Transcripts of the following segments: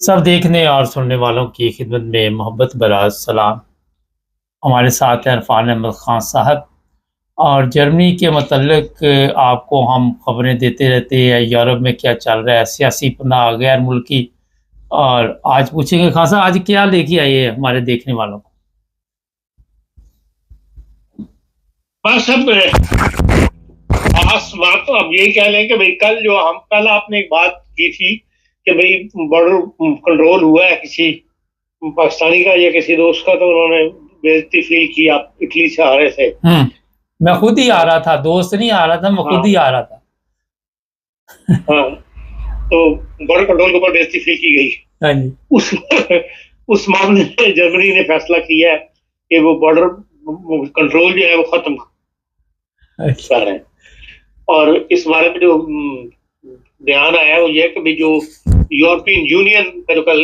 सब देखने और सुनने वालों की खिदमत में मोहब्बत भरा सलाम। हमारे साथ हैं इरफान अहमद खान साहब और जर्मनी के मतलब आपको हम खबरें देते रहते हैं यूरोप में क्या चल रहा है, सियासी पनाह गैर मुल्की। और आज पूछेंगे खान साहब आज क्या लेके आए हैं हमारे देखने वालों को। बस अब खास बात तो अब यही कह लें कि भाई कल आपने एक बात की थी कि भाई बॉर्डर कंट्रोल हुआ है किसी पाकिस्तानी का या किसी दोस्त का, तो उन्होंने बेइज्जती फील की, आप इटली से आ रहे थे। मैं खुद ही आ रहा था, दोस्त नहीं आ रहा था, मैं खुद ही आ रहा था। हाँ, तो बॉर्डर कंट्रोल के ऊपर बेइज्जती फील की गई। हाँ जी। उस मामले में जर्मनी ने फैसला किया है कि वो बॉर्डर कंट्रोल जो है वो खत्म कर रहे हैं। और इस बारे में जो बयान आया वो ये कि भाई जो यूरोपियन यूनियन का जो कल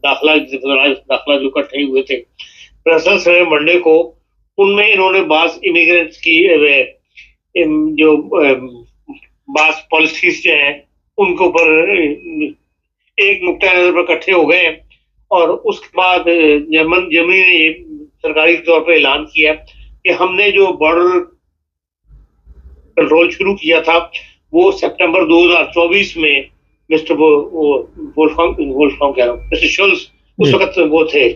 दाखिला जो इकट्ठे हुए थे ब्रसल्स में मंडे को, उनमें इन्होंने बास इमिग्रेंट्स की जो बास पॉलिसीज जो है उनके ऊपर एक नुक्ता नजर पर इकट्ठे हो गए। और उसके बाद जर्मनी ने सरकारी तौर पर ऐलान किया कि हमने जो बॉर्डर कंट्रोल शुरू किया था वो सितंबर 2024 में मिस्टर मिस्टर शुल्स उस वक्त वो थे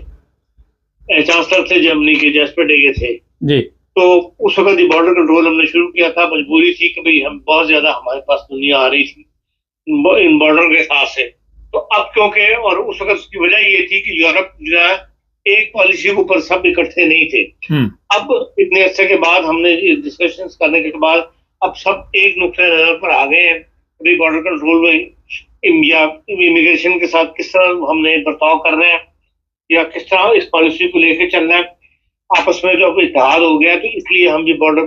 चांसलर थे जर्मनी के, जैस्पर डेगे थे जी। तो उस वक्त बॉर्डर कंट्रोल हमने शुरू किया था। मजबूरी थी कि भाई हम बहुत ज्यादा हमारे पास दुनिया आ रही थी इन बॉर्डर के हिसाब से। तो अब क्योंकि और उस वक्त उसकी वजह ये थी कि यूरोप जो है एक पॉलिसी के ऊपर सब इकट्ठे नहीं थे। अब इतने अर्से के बाद हमने डिस्कशंस करने के बाद अब सब एक नुक्ते नजर पर आ गए हैं। अभी बॉर्डर कंट्रोल में या इमिग्रेशन के साथ किस तरह हमने बर्ताव करना है या किस तरह इस पॉलिसी को लेकर चलना है, आपस में जो इत्तेहाद हो गया। तो इसलिए हम जो बॉर्डर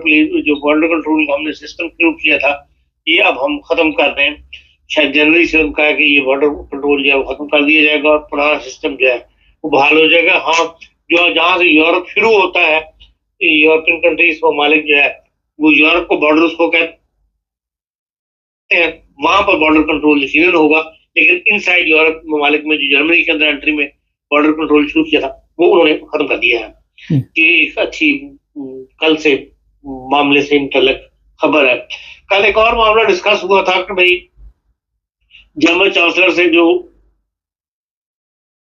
कंट्रोल का हमने सिस्टम शुरू किया था ये अब हम खत्म कर रहे हैं। शायद जनवरी से उनका है कि ये बॉर्डर कंट्रोल जो है वो खत्म कर दिया जाएगा और पुराना सिस्टम जो है वो बहाल हो जाएगा। हाँ, जो जहां से यूरोप शुरू होता है, यूरोपियन कंट्रीज ममालिक जो है वो यूरोप को बॉर्डर्स को कहते हैं, वहां पर बॉर्डर कंट्रोल यकीनन होगा। लेकिन इनसाइड यूरोप ममालिक में जो जर्मनी के अंदर एंट्री में बॉर्डर कंट्रोल शुरू किया था वो उन्होंने खत्म कर दिया है। ये एक अच्छी कल से मामले से मुतल्लिक खबर है। कल एक और मामला डिस्कस हुआ था कि भाई जर्मन चांसलर से जो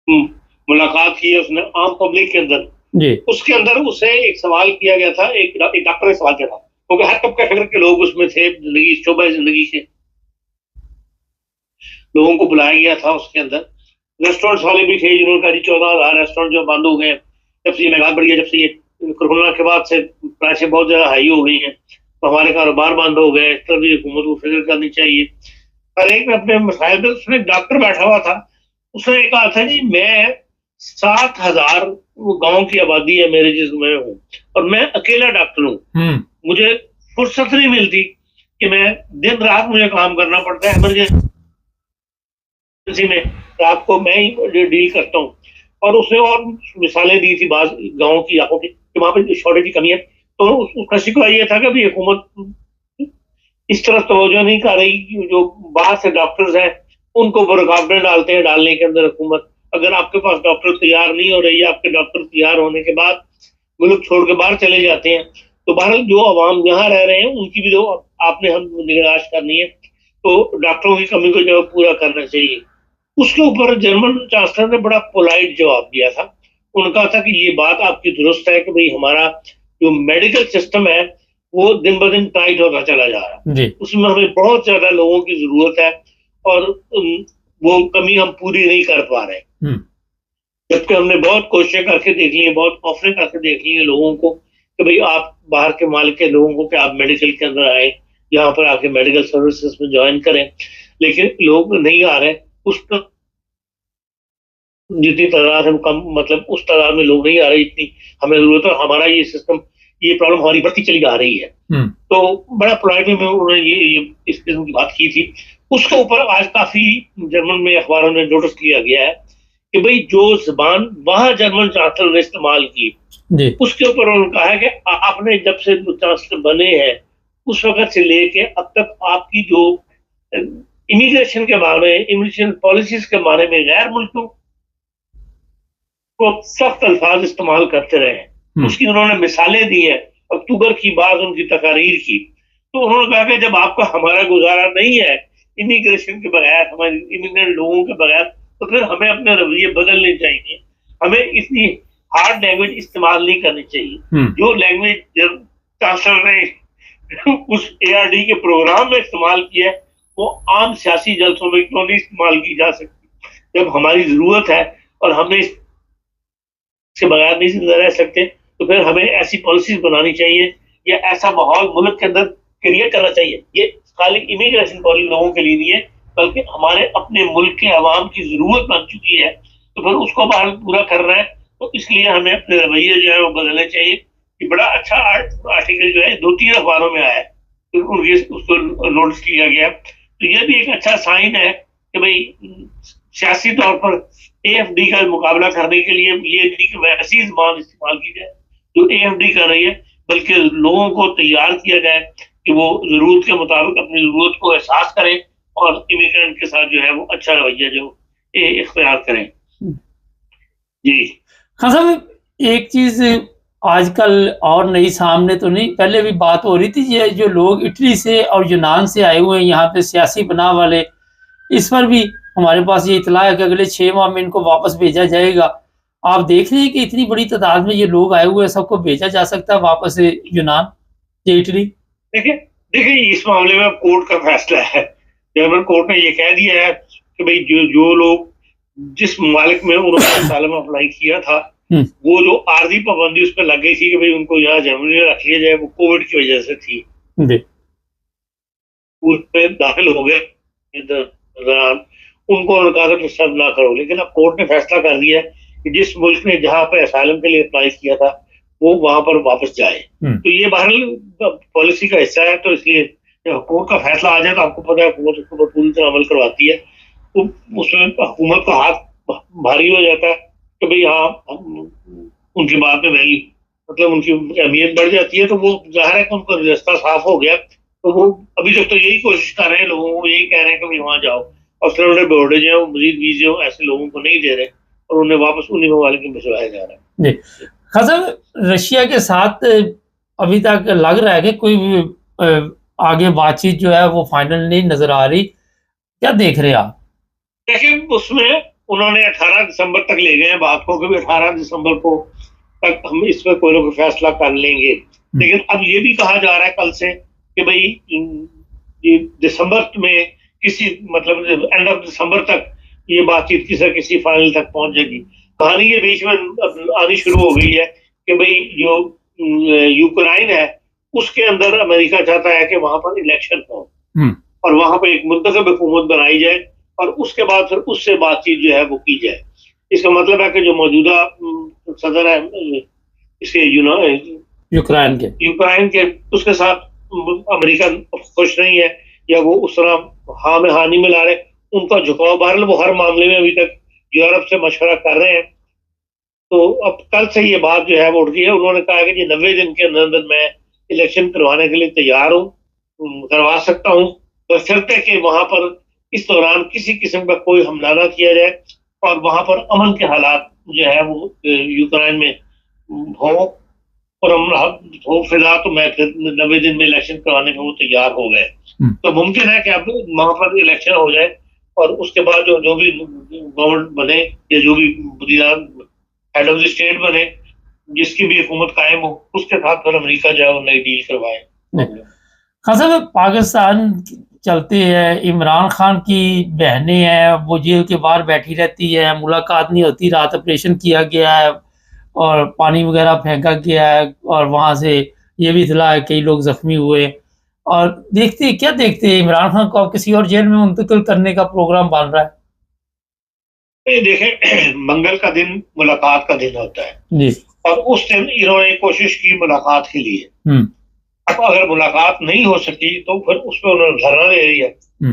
मुलाकात की है उसने आम पब्लिक के अंदर जी। उसके अंदर उसे एक सवाल किया गया था, एक डॉक्टर ने सवाल किया था क्योंकि हर तबके फिक्र के लोग उसमें थे, जिंदगी शोबा जिंदगी के लोगों को बुलाया गया था। उसके अंदर रेस्टोरेंट्स वाले भी थे जिन्होंने कहा 14,000 रेस्टोरेंट जो बंद हो गए जब से ये महंगाई बढ़ी है, जब से ये कोरोना के बाद से प्राइसें बहुत ज्यादा हाई हो गई हैं तो हमारे कारोबार बंद हो गए। इस तरह भी हुकूमत को फिक्र करनी चाहिए। और एक में अपने मसाइल में उसने डॉक्टर बैठा हुआ था, उसने कहा था जी मैं 7,000 गांव की आबादी है मेरे जिसमें हूँ और मैं अकेला डॉक्टर हूँ, मुझे फुर्सत नहीं मिलती कि मैं दिन रात मुझे काम करना पड़ता है इमरजेंसी में, रात को मैं ही डील करता हूँ। और उसने और मिसालें दी थी बाज गाँव की इलाकों की कि वहां पर शॉर्टेज की कमी है। तो उसका शिकवा ये था कि हुकूमत इस तरफ तवज्जो नहीं कर रही, जो बाहर से डॉक्टर्स हैं उनको रुकावटें डालते हैं डालने के अंदर हुकूमत। अगर आपके पास डॉक्टर तैयार नहीं हो रही है, आपके डॉक्टर तैयार होने के बाद मुल्क छोड़ के बाहर चले जाते हैं, तो बहरहाल जो अवाम यहाँ रह रहे हैं उनकी भी तो आपने हम निगराश करनी है, तो डॉक्टरों की कमी को जो पूरा करना चाहिए। उसके ऊपर जर्मन चांसलर ने बड़ा पोलाइट जवाब दिया था। उन्होंने कहा था कि ये बात आपकी दुरुस्त है कि भाई हमारा जो मेडिकल सिस्टम है वो दिन ब दिन टाइट होता चला जा रहा है, उसमें हमें बहुत ज्यादा लोगों की जरूरत है और वो कमी हम पूरी नहीं कर पा रहे। जबकि हमने बहुत कोशिशें करके देख ली है, बहुत ऑफरें करके देख ली है लोगों को कि भाई आप बाहर के मालिक के लोगों को कि आप मेडिकल के अंदर आए, यहाँ पर आके मेडिकल सर्विसेज में ज्वाइन करें, लेकिन लोग नहीं आ रहे। उस जितनी तादाद हम कम मतलब उस तादाद में लोग नहीं आ रहे जितनी हमें जरूरत है। हमारा ये सिस्टम ये प्रॉब्लम हमारी बढ़ती चली आ रही है। तो बड़ा पोलाइटली में उन्होंने ये इस किस्म की बात की थी। उसके ऊपर आज काफी जर्मन में अखबारों में नोटिस किया गया है कि भाई जो जबान वहां जर्मन चांसलर ने इस्तेमाल की उसके ऊपर उन्होंने कहा है कि आपने जब से चांसलर बने हैं उस वक्त से लेके अब तक आपकी जो इमिग्रेशन के बारे में, इमिग्रेशन पॉलिसीज के बारे में गैर मुल्कों को सख्त अल्फाज इस्तेमाल करते रहे। उसकी उन्होंने मिसालें दी है। अक्टूबर की बात उनकी तकारीर की, तो उन्होंने कहा कि जब आपका हमारा गुजारा नहीं है इमिग्रेशन के बगैर, हमारे इमिग्रेंट लोगों के बगैर, तो फिर हमें अपने रवैये बदलने चाहिए। हमें इतनी हार्ड लैंग्वेज इस्तेमाल नहीं करनी चाहिए। जो लैंग्वेज चांसलर ने उस ARD के प्रोग्राम में इस्तेमाल किया है, वो आम सियासी जलसों में क्यों नहीं इस्तेमाल की जा सकती। जब हमारी जरूरत है और हमें इसके बगैर नहीं जिंदा रह सकते, तो फिर हमें ऐसी पॉलिसीज बनानी चाहिए या ऐसा माहौल मुल्क के अंदर क्रिएट करना चाहिए। ये खाली इमिग्रेशन पॉलिसी लोगों के लिए नहीं है, बल्कि हमारे अपने मुल्क के अवाम की जरूरत बन चुकी है, तो फिर उसको बाहर पूरा करना है। तो इसलिए हमें अपने रवैये जो है वो बदलने चाहिए। कि बड़ा अच्छा आर्टिकल जो है 2-3 अखबारों में आया है, तो उनके उसको नोटिस किया गया। तो ये भी एक अच्छा साइन है कि भाई सियासी तौर पर AFD का मुकाबला करने के लिए ये नहीं कि वैसी जबान इस्तेमाल की जाए जो AFD कर रही है, बल्कि लोगों को तैयार किया जाए कि वो जरूरत के मुताबिक अपनी जरूरत को एहसास करें और इमिग्रेंट के साथ जो है वो अच्छा रवैया जो इख्तियार करें। जी हाँ साहब, एक चीज आजकल और नई सामने तो नहीं, पहले भी बात हो रही थी, ये जो लोग इटली से और यूनान से आए हुए हैं यहाँ पे सियासी बनाव वाले, इस पर भी हमारे पास ये इतला है कि अगले 6 माह में इनको वापस भेजा जाएगा। आप देख रहे हैं कि इतनी बड़ी तादाद में ये लोग आए हुए हैं, सबको भेजा जा सकता है वापस यूनान या इटली? देखिए देखिए इस मामले में कोर्ट का फैसला है। जर्मन कोर्ट ने ये कह दिया है कि भाई जो लोग जिस ममालिक में उन्होंने असाइलम अप्लाई किया था, वो जो आर्जी पाबंदी उस पर लग गई थी कि भाई उनको यहाँ जर्मनी में रख लिया जाए, वो कोविड की वजह से थी। उसमें दाखिल हो गए दौरान उनको उनका सब ना करो। लेकिन अब कोर्ट ने फैसला कर दिया है कि जिस मुल्क ने जहाँ पे असाइलम के लिए अप्लाई किया था वो वहां पर वापस जाए। तो ये बहरहाल पॉलिसी का हिस्सा है, तो इसलिए कोर्ट का फैसला आ जाए तो आपको पता है हुकूमत उसको पूरी तरह अमल करवाती है। तो उसमें हुकूमत का हाथ भारी हो जाता है कि भाई हाँ उनकी बात में वैल्यू, मतलब उनकी अहमियत बढ़ जाती है। तो वो जाहिर है कि उनका रास्ता साफ हो गया। तो वो अभी तक तो यही कोशिश कर रहे हैं, लोगों को यही कह रहे हैं कि भाई वहाँ जाओ, और फिर उन्हें बोर्डे जो है मजीद वीजे ऐसे लोगों को नहीं दे रहे और उन्हें वापस उन्हीं ममालिक में भिजवाया जा रहा है। खासा रशिया के साथ अभी तक लग रहा है कि कोई आगे बातचीत जो है वो फाइनल नहीं नजर आ रही, क्या देख रहे हैं आप? लेकिन उसमें उन्होंने 18 दिसंबर तक ले गए हैं बात को, कि 18 दिसंबर को तक हम इस पर कोई ना कोई फैसला कर लेंगे। लेकिन अब ये भी कहा जा रहा है कल से कि भाई दिसंबर में किसी मतलब एंड ऑफ दिसंबर तक ये बातचीत किसी फाइनल तक पहुंच जाएगी। कहानी ये बीच में आनी शुरू हो गई है कि भाई जो यूक्रेन है उसके अंदर अमेरिका चाहता है कि वहां पर इलेक्शन हो और वहां पर एक मुंतखब हुकूमत बनाई जाए और उसके बाद फिर उससे बातचीत जो है वो की जाए। इसका मतलब है कि जो मौजूदा सदर है इसके यूक्रेन के उसके साथ अमेरिका खुश नहीं है या वो उस तरह हाँ में हाँ नहीं मिला रहे, उनका झुकाव बहरहाल वो हर मामले में अभी तक यूरोप से मशवरा कर रहे हैं। तो अब कल से ये बात जो है वो उठ गई है। उन्होंने कहा कि 90 दिन के अंदर मैं इलेक्शन करवाने के लिए तैयार हूँ, करवा सकता हूँ, तो शर्त है कि वहां पर इस दौरान किसी किस्म का कोई हमला ना किया जाए और वहां पर अमन के हालात जो है वो यूक्रेन में हो और हो फिलहाल। तो मैं फिर 90 दिन में इलेक्शन करवाने में वो तैयार हो गए। तो मुमकिन है कि अब वहां पर इलेक्शन हो जाए और उसके बाद जो भी गवर्नमेंट बने या जो भी हेड ऑफ द स्टेट बने, जिसकी भी हुकूमत कायम हो, उसके साथ फिर अमेरिका जो है वो नई डील करवाए। खान साहब, पाकिस्तान चलते हैं, इमरान खान की बहनें हैं वो जेल के बाहर बैठी रहती है, मुलाकात नहीं होती, रात ऑपरेशन किया गया है और पानी वगैरह फेंका गया है और वहाँ से ये भी इतला है कई लोग जख्मी हुए। और क्या देखते हैं इमरान खान को अब किसी और जेल में मुंतकिल करने का प्रोग्राम बन रहा है? देखें मंगल का दिन मुलाकात का दिन होता है जी, और उस दिन इन्होंने कोशिश की मुलाकात के लिए। अब अगर मुलाकात नहीं हो सकी तो फिर उसमें उन्होंने धरना दे रही है।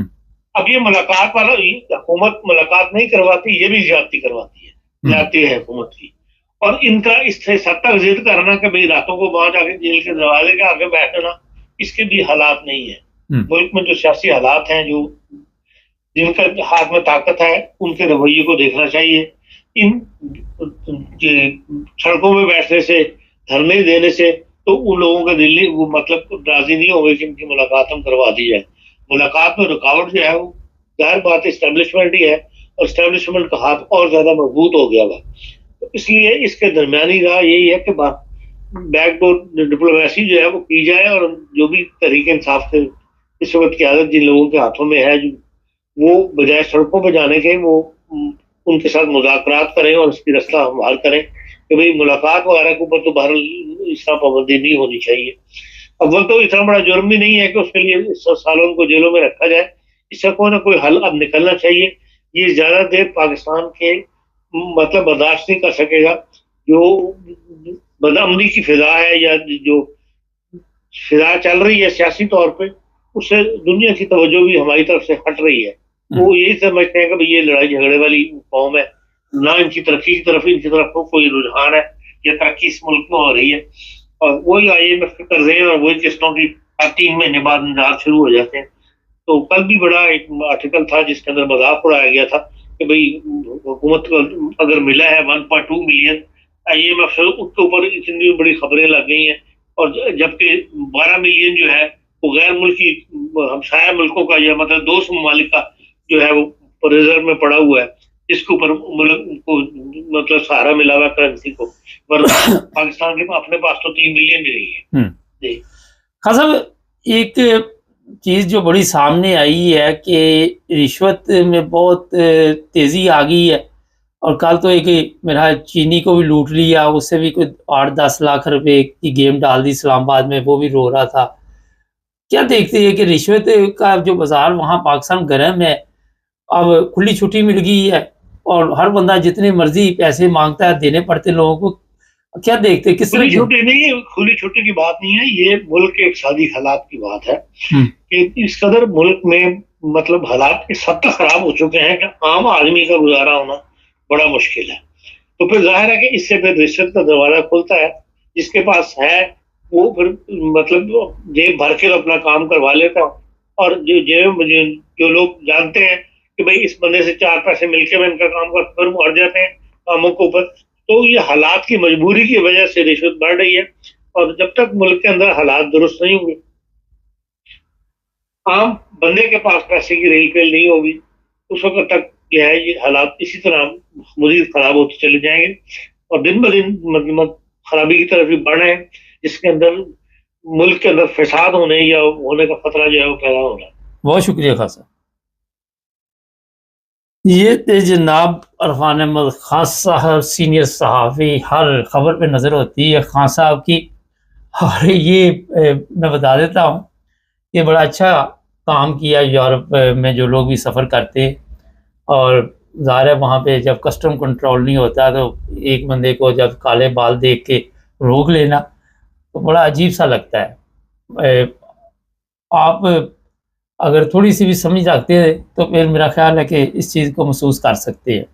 अब ये मुलाकात वाला हुकूमत मुलाकात नहीं करवाती, ये भी ज्यादती करवाती है, ज्यादती है हुकूमत की। और इनका इससे सद तक जिद करना कि भाई रातों को वहां जाके जेल के दरवाजे के आगे बैठना, इसके भी हालात नहीं है। मुल्क में जो सियासी हालात हैं, जो जिनका हाथ में ताकत है उनके रवैये को देखना चाहिए। इन सड़कों में बैठने से, धरने देने से तो उन लोगों का दिल्ली वो मतलब राजी नहीं होंगे कि इनकी मुलाकात हम करवा दी जाए। मुलाकात में रुकावट जो है वो जाहिर बात इस्टेब्लिशमेंट ही है, और इस्टेब्लिशमेंट का हाथ और ज्यादा मजबूत हो गया है। तो इसलिए इसके दरमियानी राह यही है कि बैकडोर डिप्लोमेसी जो है वो की जाए, और जो भी तरीके इंसाफ से इस वक्त की आदत जिन लोगों के हाथों में है, वो बजाय सड़कों पर जाने के वो उनके साथ मुज़ाकरात करें और उसकी रास्ता हमवार करें कि भाई मुलाकात वगैरह के ऊपर तो बहरहाल इस तरह पाबंदी नहीं होनी चाहिए। अव्वल तो इतना बड़ा जुर्म भी नहीं है कि उसके लिए सालों को जेलों में रखा जाए। इससे कोई ना कोई हल अब निकलना चाहिए। ये ज्यादा देर पाकिस्तान के मतलब बर्दाश्त नहीं कर सकेगा। जो बदअमनी की फिजा है या जो फिजा चल रही है सियासी तौर पे, उससे दुनिया की तवज्जो भी हमारी तरफ से हट रही है। वो यही समझते हैं कि ये लड़ाई झगड़े वाली कौम है, ना इनकी तरक्की की तरफ इनकी तरफ कोई रुझान है, या तरक्की इस मुल्क में हो रही है। और वही IMF के कर्जे और वही किस्तों की 3 महीने बाद इंतजार शुरू हो जाते हैं। तो कल भी बड़ा एक आर्टिकल था जिसके अंदर मजाक उड़ाया गया था कि भाई हुकूमत को अगर मिला है 1.2 मिलियन IMF से, उसके ऊपर इतनी बड़ी खबरें लग गई हैं, और जबकि 12 मिलियन जो है वो गैर मुल्की हमसाया मुल्कों का या मतलब दोस्त ममालिक का जो है वो रिजर्व में पड़ा हुआ है, जिसके ऊपर मुल्क को मतलब सहारा मिला हुआ करेंसी को, वरना पाकिस्तान के अपने पास तो 3 मिलियन भी नहीं है। जी खान साहब, एक चीज़ जो बड़ी सामने आई है कि रिश्वत में बहुत तेज़ी आ गई है, और कल तो एक मेरा चीनी को भी लूट लिया, उससे भी कोई 8-10 लाख रुपए की गेम डाल दी इस्लामाबाद में, वो भी रो रहा था। क्या देखते हैं कि रिश्वत का जो बाजार वहाँ पाकिस्तान गर्म है, अब खुली छुट्टी मिल गई है और हर बंदा जितने मर्जी पैसे मांगता है, देने पड़ते लोगों को। क्या देखते किस तरह खुली छुट्टी नहीं है, खुली छुट्टी की बात नहीं है, ये मुल्क के इक़्तिसादी हालात की बात है कि इस कदर मुल्क में मतलब हालात इस हद तक खराब हो चुके हैं कि आम आदमी का गुजारा होना बड़ा मुश्किल है। तो फिर जाहिर है कि इससे फिर रिश्वत का दरवाजा खुलता है। जिसके पास है वो फिर मतलब जेब भर के अपना काम करवा लेता, और जो लोग जानते हैं कि भाई इस बंदे से 4 पैसे मिलके मैं इनका काम कर, फिर बढ़ जाते हैं कामों के ऊपर। तो ये हालात की मजबूरी की वजह से रिश्वत बढ़ रही है, और जब तक मुल्क के अंदर हालात दुरुस्त नहीं होंगे, आम बंदे के पास पैसे की रेल पेल नहीं होगी, उस वक्त तक जो है ये हालात इसी तरह मजीद खराब होते चले जाएंगे, और दिन ब दिन मतलब खराबी की तरफ ही बढ़ रहे हैं, जिसके अंदर मुल्क के अंदर फसाद होने या होने का खतरा जो है वो पैदा हो रहा है। बहुत शुक्रिया खान साहब। ये थे जनाब इरफान अहमद खान साहब, सीनियर सहाफ़ी, हर खबर पे नज़र होती है खान साहब की। और ये मैं बता देता हूँ, ये बड़ा अच्छा काम किया यूरोप में जो लोग भी सफ़र करते हैं, और ज़ाहिर है वहाँ पे जब कस्टम कंट्रोल नहीं होता तो एक बंदे को जब काले बाल देख के रोक लेना तो बड़ा अजीब सा लगता है। आप अगर थोड़ी सी भी समझ रखते हैं तो फिर मेरा ख्याल है कि इस चीज़ को महसूस कर सकते हैं।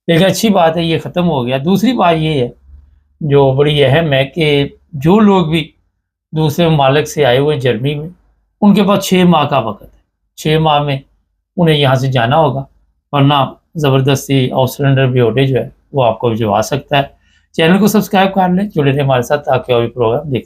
लेकिन अच्छी बात है ये ख़त्म हो गया। दूसरी बात ये है जो बड़ी अहम है कि जो लोग भी दूसरे ममालिक से आए हुए जर्मनी में, उनके पास 6 माह का वक़्त है। 6 माह में उन्हें यहाँ से जाना होगा, वरना ज़बरदस्ती आउटलैंडर वीओडी जो है वो आपको भिजवा सकता है। चैनल को सब्सक्राइब कर लें, जुड़े रहें हमारे साथ ताकि और भी प्रोग्राम देख